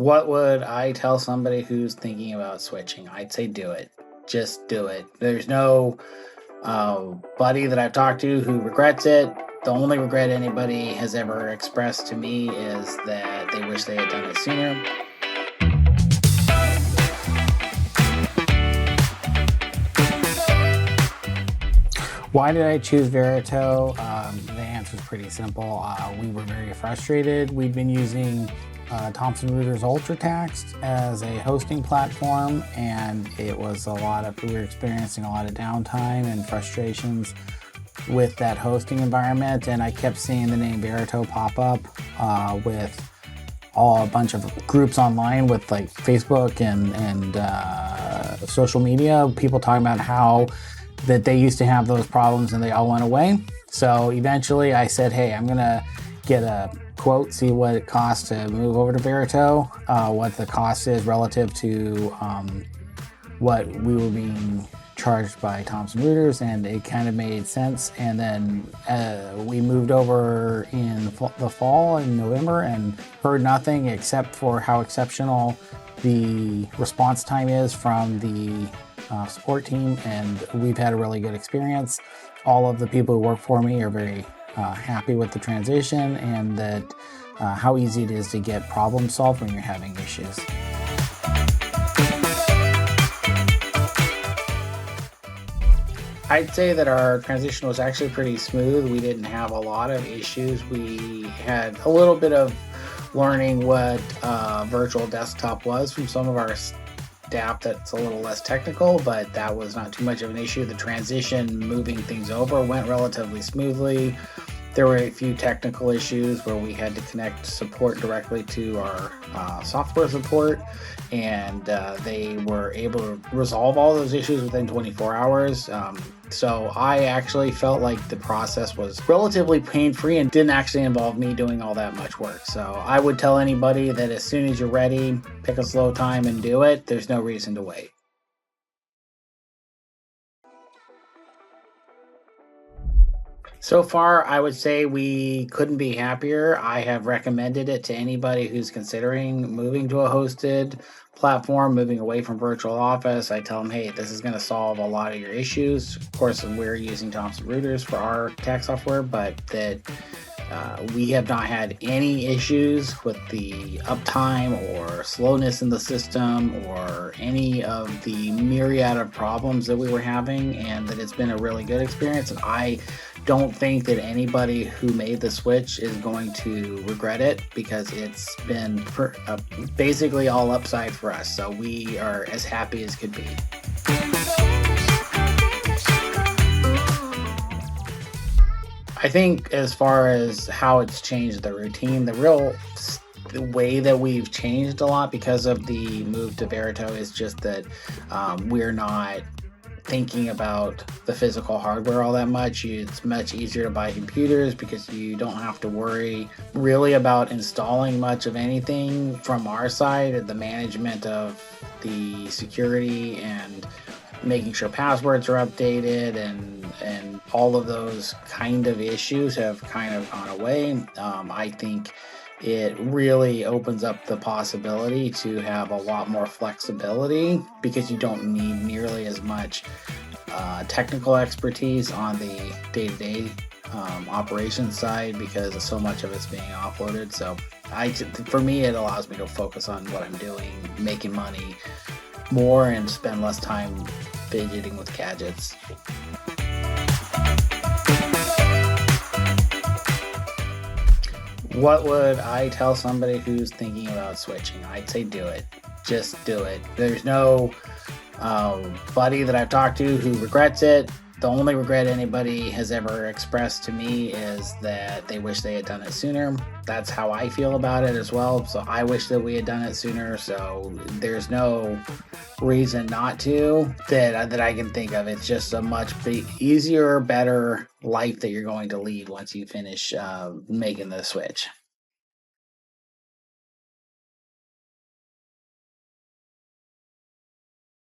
What would I tell somebody who's thinking about switching? I'd say do it. Just do it. There's no buddy that I've talked to who regrets it. The only regret anybody has ever expressed to me is that they wish they had done it sooner. Why did I choose Verito? The answer is pretty simple. We were very frustrated. We'd been using Thomson Reuters UltraText as a hosting platform, and we were experiencing a lot of downtime and frustrations with that hosting environment. And I kept seeing the name Verito pop up with a bunch of groups online with like Facebook and social media, people talking about how that they used to have those problems and they all went away. So eventually I said, hey, I'm gonna get a quote, see what it costs to move over to Verito, what the cost is relative to what we were being charged by Thomson Reuters, and it kind of made sense. And then we moved over in the fall in November and heard nothing except for how exceptional the response time is from the support team, and we've had a really good experience. All of the people who work for me are very happy with the transition, and that how easy it is to get problem solved when you're having issues. I'd say that our transition was actually pretty smooth. We didn't have a lot of issues. We had a little bit of learning what virtual desktop was from some of our staff that's a little less technical, but that was not too much of an issue. The transition, moving things over, went relatively smoothly. There were a few technical issues where we had to connect support directly to our software support, and they were able to resolve all those issues within 24 hours. So I actually felt like the process was relatively pain-free and didn't actually involve me doing all that much work. So I would tell anybody that as soon as you're ready, pick a slow time and do it. There's no reason to wait. So far, I would say we couldn't be happier. I have recommended it to anybody who's considering moving to a hosted platform, moving away from virtual office. I tell them, hey, this is going to solve a lot of your issues. Of course, we're using Thomson Reuters for our tax software, but that we have not had any issues with the uptime or slowness in the system or any of the myriad of problems that we were having, and that it's been a really good experience. And I don't think that anybody who made the switch is going to regret it, because it's been basically all upside for us. So we are as happy as could be. I think as far as how it's changed the routine, the way that we've changed a lot because of the move to Verito is just that we're not thinking about the physical hardware all that much. It's much easier to buy computers because you don't have to worry really about installing much of anything from our side. The management of the security and making sure passwords are updated and all of those kind of issues have kind of gone away. I think it really opens up the possibility to have a lot more flexibility because you don't need nearly as much technical expertise on the day-to-day operations side because so much of it's being offloaded. So for me, it allows me to focus on what I'm doing, making money more, and spend less time fidgeting with gadgets. What would I tell somebody who's thinking about switching? I'd say do it. Just do it. There's no buddy that I've talked to who regrets it. The only regret anybody has ever expressed to me is that they wish they had done it sooner. That's how I feel about it as well. So I wish that we had done it sooner. So there's no reason not to that I can think of. It's just a much easier, better life that you're going to lead once you finish making the switch.